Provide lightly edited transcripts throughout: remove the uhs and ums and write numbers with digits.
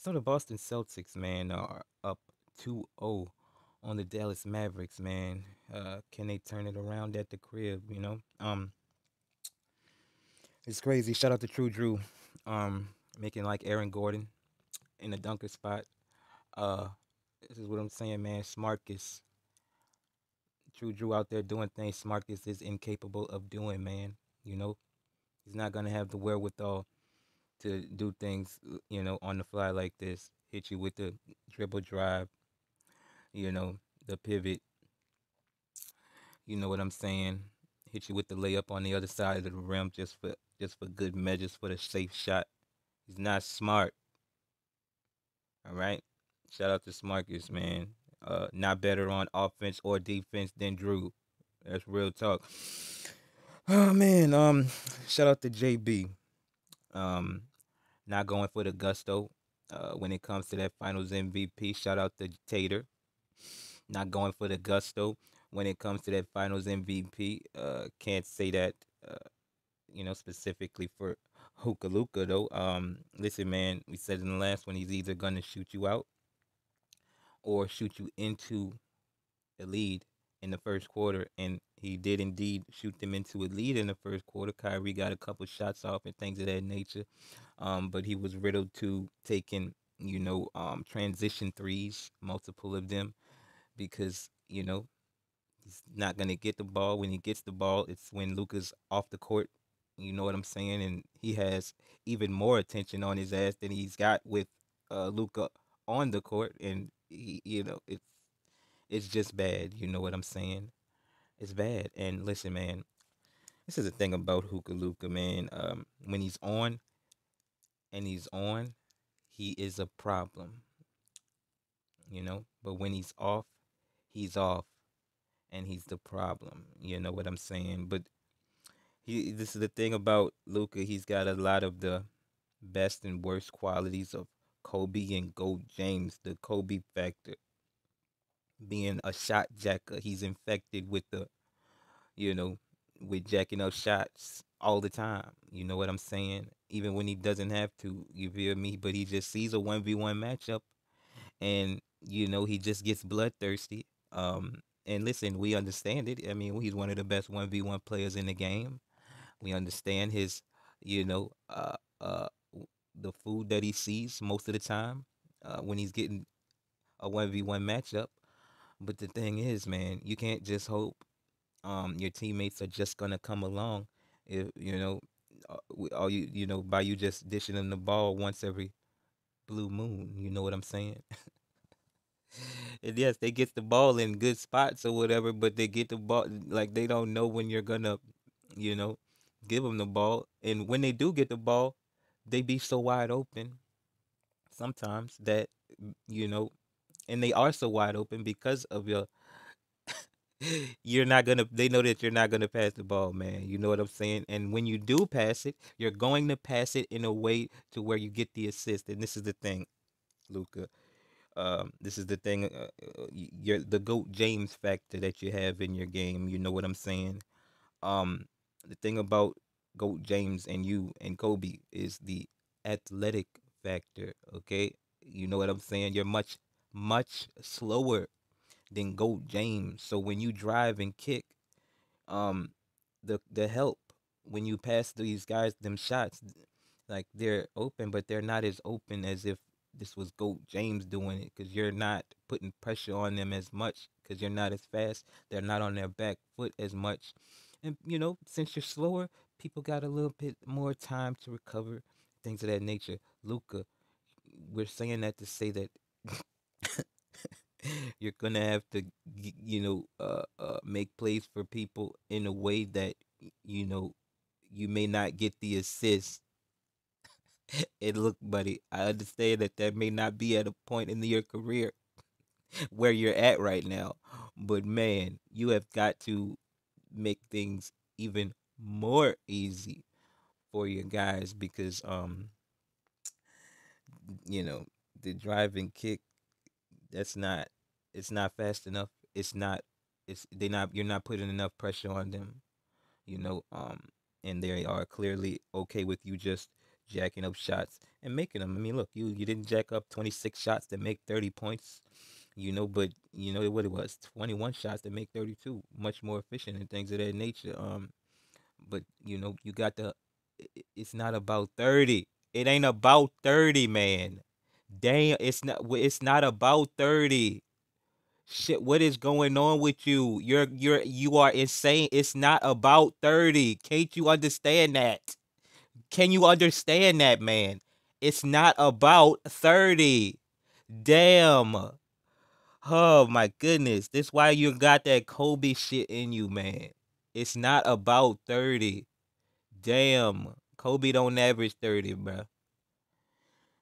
So the Boston Celtics, man, are up 2-0 on the Dallas Mavericks, man. Can they turn it around at the crib, you know? It's crazy. Shout out to True Drew. Making like Aaron Gordon in the dunker spot. Uh this is what I'm saying, man. Smarkus. True Drew out there doing things Smarkus is incapable of doing, man. You know? He's not gonna have the wherewithal to do things, on the fly like this. Hit you with the dribble drive, the pivot. You know what I'm saying? Hit you with the layup on the other side of the rim just for good measures for the safe shot. He's not smart. All right. Shout out to Smarkers, man. Not better on offense or defense than Drew. That's real talk. Oh man. Shout out to JB. Um, not going for the gusto. When it comes to that Finals MVP, shout out to Tater. Not going for the gusto when it comes to that Finals MVP. Can't say that. Uh, specifically for Hookah Luka though. Listen, man, we said in the last one, he's either gonna shoot you out or shoot you into a lead in the first quarter, and he did indeed shoot them into a lead in the first quarter. Kyrie got a couple shots off and things of that nature, but he was riddled to taking, transition threes, multiple of them, because he's not gonna get the ball. When he gets the ball, it's when Luca's off the court. You know what I'm saying? And he has even more attention on his ass than he's got with Luca on the court. And it's just bad. You know what I'm saying? It's bad. And listen, man, this is the thing about Hookah Luca, man. When he's on and he's on, he is a problem. But when he's off, and he's the problem. You know what I'm saying? But this is the thing about Luca. He's got a lot of the best and worst qualities of Kobe and Gold James. The Kobe factor, being a shot jacker. He's infected with you know, with jacking up shots all the time. You know what I'm saying? Even when he doesn't have to, you feel me? But he just sees a 1v1 matchup, and he just gets bloodthirsty. And listen, we understand it. I mean, he's one of the best 1v1 players in the game. We understand his, you know, the food that he sees most of the time when he's getting a 1v1 matchup. But the thing is, man, you can't just hope your teammates are just gonna come along if all by you just dishing them the ball once every blue moon. You know what I'm saying? And yes, they get the ball in good spots or whatever, but they get the ball like they don't know when you're gonna, you know, give them the ball. And when they do get the ball, they be so wide open sometimes that you know, and they are so wide open because of your. You're not gonna. They know that you're not gonna pass the ball, man. You know what I'm saying? And when you do pass it, you're going to pass it in a way to where you get the assist. And this is the thing, Luca. This is the thing. You're the goat James factor that you have in your game. You know what I'm saying? The thing about goat James and you and Kobe is the athletic factor. Okay, you know what I'm saying? You're much slower than goat James. So when you drive and kick, um, the help when you pass these guys them shots, like they're open, but they're not as open as if this was Goat James doing it, because you're not putting pressure on them as much because you're not as fast. They're not on their back foot as much, and since you're slower, people got a little bit more time to recover, things of that nature. Luca, we're saying that to say that you're gonna have to make plays for people in a way that you may not get the assist. And look, buddy, I understand that that may not be at a point in your career where you're at right now, but man, you have got to make things even more easy for your guys, because you know the drive and kick, that's not it's not fast enough. It's not it's they not You're not putting enough pressure on them, you know, and they are clearly okay with you just jacking up shots and making them. I mean, look, you didn't jack up 26 shots to make 30 points, but what it was, 21 shots to make 32, much more efficient and things of that nature. But you got it's not about 30. It ain't about 30, man. Damn, it's not about 30. Shit, what is going on with you? You are insane. It's not about 30. Can't you understand that? Can you understand that, man? It's not about 30. Damn. Oh my goodness. This why you got that Kobe shit in you, man. It's not about 30. Damn. Kobe don't average 30, bro.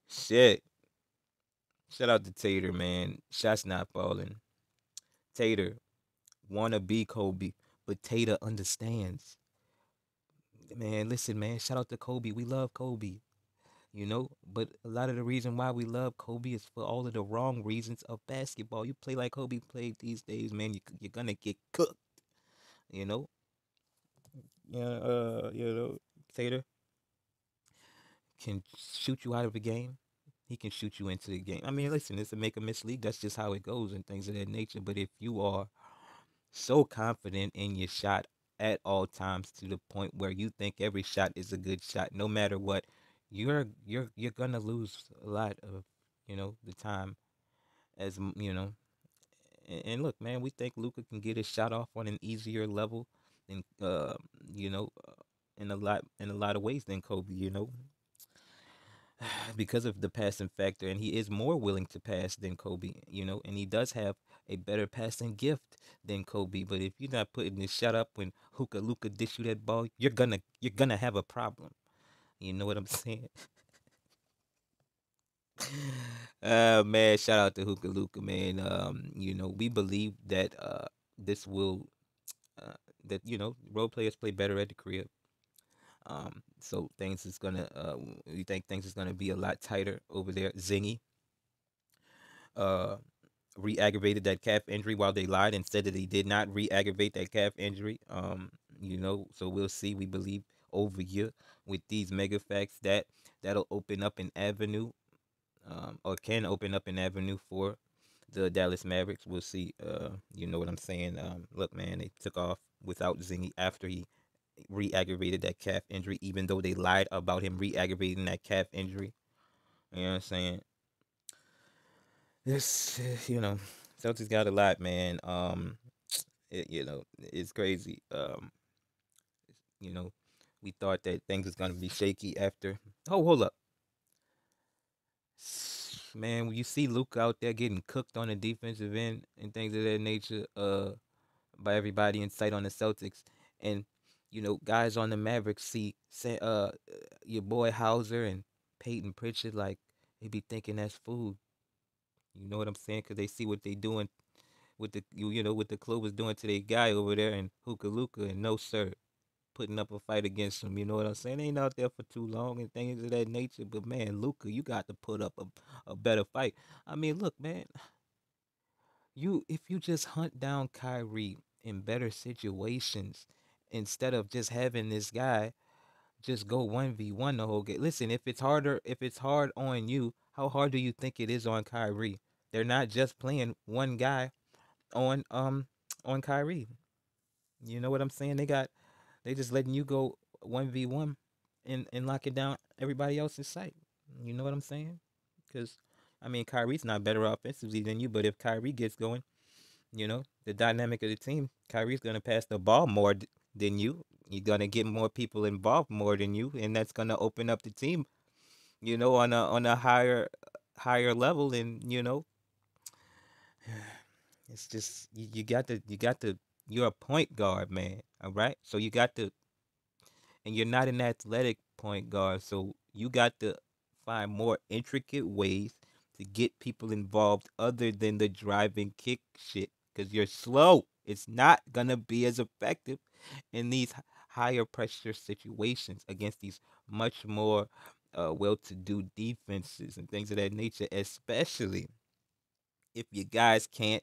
Shit. Shout out to Tater, man. Shots not falling. Tater wanna be Kobe, but Tater understands. Man, listen, man. Shout out to Kobe. We love Kobe. But a lot of the reason why we love Kobe is for all of the wrong reasons of basketball. You play like Kobe played these days, man, you're gonna get cooked. You know, yeah, Tater can shoot you out of a game. He can shoot you into the game. I mean, listen, it's a make or miss league. That's just how it goes and things of that nature. But if you are so confident in your shot at all times to the point where you think every shot is a good shot, no matter what, you're gonna lose a lot of the time and look, man, we think Luca can get his shot off on an easier level than you know in a lot of ways than Kobe, because of the passing factor, and he is more willing to pass than Kobe, and he does have a better passing gift than Kobe. But if you're not putting this shot up when Hookah Luca dish you that ball, you're gonna have a problem. You know what I'm saying? Man, shout out to Hookah Luca, man. We believe that this will that role players play better at the crib. So things is gonna we think things is gonna be a lot tighter over there. Zingy uh re-aggravated that calf injury while they lied and said that he did not re-aggravate that calf injury. So we'll see. We believe over here with these mega facts that'll open up an avenue, or can open up an avenue for the Dallas Mavericks. We'll see. You know what I'm saying? Look, man, they took off without Zingy after he re-aggravated that calf injury, even though they lied about him re-aggravating that calf injury. You know what I'm saying? This, Celtics got a lot, man. It's crazy. You know, we thought that things was gonna be shaky after. Oh, hold up, man. When you see Luke out there getting cooked on the defensive end and things of that nature, by everybody in sight on the Celtics, and guys on the Mavericks your boy Hauser and Peyton Pritchard, like they be thinking that's food. You know what I'm saying? Because they see what they doing with what the club was doing to their guy over there in Hookah Luka, and no sir, putting up a fight against him. You know what I'm saying? They ain't out there for too long and things of that nature. But man, Luka, you got to put up a better fight. I mean, look, man, if you just hunt down Kyrie in better situations instead of just having this guy just go 1v1 the whole game. Listen, if it's hard on you, how hard do you think it is on Kyrie? They're not just playing one guy on on Kyrie. You know what I'm saying? They just letting you go 1v1 and locking down everybody else's sight. You know what I'm saying? Cuz I mean, Kyrie's not better offensively than you, but if Kyrie gets going, the dynamic of the team, Kyrie's going to pass the ball more than you. You're going to get more people involved more than you, and that's going to open up the team, on a higher level. And it's just you got to you're a point guard, man. All right, so you got to, and you're not an athletic point guard, so you got to find more intricate ways to get people involved other than the driving kick shit, because you're slow. It's not gonna be as effective in these higher pressure situations against these much more well-to-do defenses and things of that nature, especially if you guys can't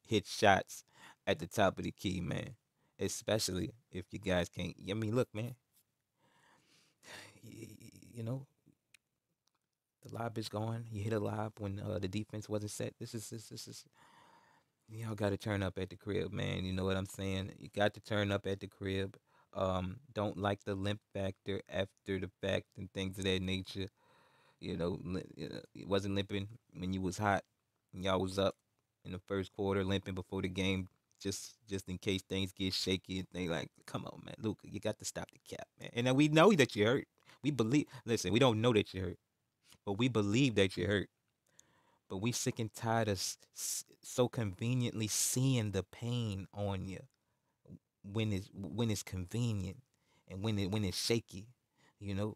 hit shots at the top of the key, man. Especially if you guys can't. I mean, look, man. You know, The lob is going. You hit a lob when the defense wasn't set. This is y'all got to turn up at the crib, man. You know what I'm saying? You got to turn up at the crib. Don't like the limp factor after the fact and things of that nature. It wasn't limping when you was hot. And y'all was up in the first quarter, limping before the game, just in case things get shaky. And they like, come on, man, Luca, you got to stop the cap, man. And then we know that you're hurt. We believe. Listen, we don't know that you're hurt, but we believe that you're hurt. But we sick and tired of so conveniently seeing the pain on you when it's convenient and when it's shaky. It's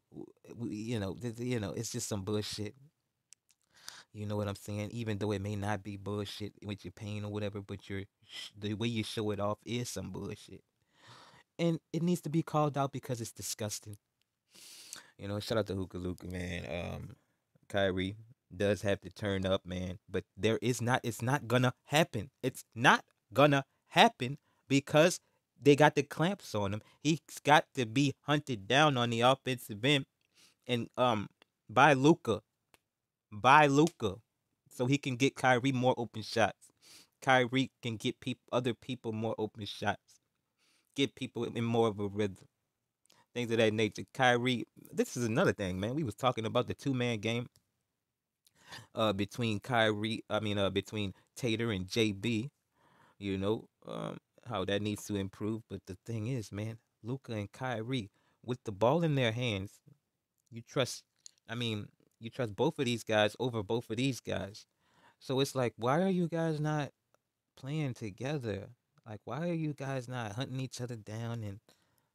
just some bullshit. You know what I'm saying? Even though it may not be bullshit with your pain or whatever, but the way you show it off is some bullshit, and it needs to be called out because it's disgusting. Shout out to Hookah Luka, man. Kyrie does have to turn up, man, but it's not gonna happen. It's not gonna happen because they got the clamps on him. He's got to be hunted down on the offensive end and by Luca, by Luca, so he can get Kyrie more open shots. Kyrie can get other people more open shots. Get people in more of a rhythm. Things of that nature. Kyrie, this is another thing, man. We was talking about the two-man game between Tater and JB, how that needs to improve. But the thing is, man, Luca and Kyrie, with the ball in their hands, you trust, I mean, you trust both of these guys over both of these guys. So it's like, why are you guys not playing together? Like, why are you guys not hunting each other down and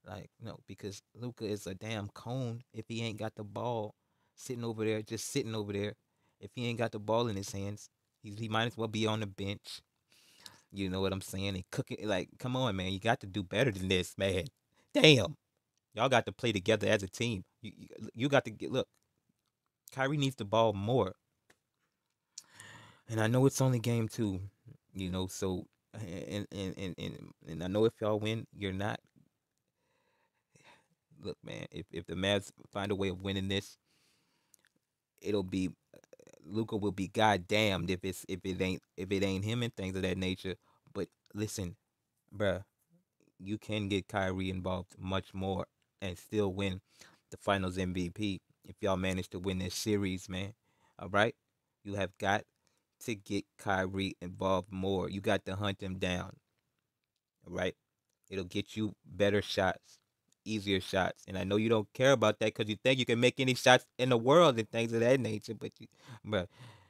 like, because Luca is a damn cone if he ain't got the ball sitting over there, just sitting over there. If he ain't got the ball in his hands, he might as well be on the bench. You know what I'm saying? And cooking, like, come on, man, you got to do better than this, man. Damn, y'all got to play together as a team. You got to get look. Kyrie needs the ball more, and I know it's only game two. So and I know if y'all win, you're not. Look, man, if the Mavs find a way of winning this, it'll be Luca will be goddamned if it ain't him and things of that nature. But listen, bruh, you can get Kyrie involved much more and still win the Finals MVP if y'all manage to win this series, man. All right, you have got to get Kyrie involved more. You got to hunt him down. All right, it'll get you better shots, easier shots. And I know you don't care about that because you think you can make any shots in the world and things of that nature. But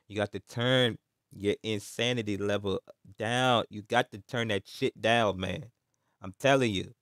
you got to turn your insanity level down. You got to turn that shit down, man. I'm telling you.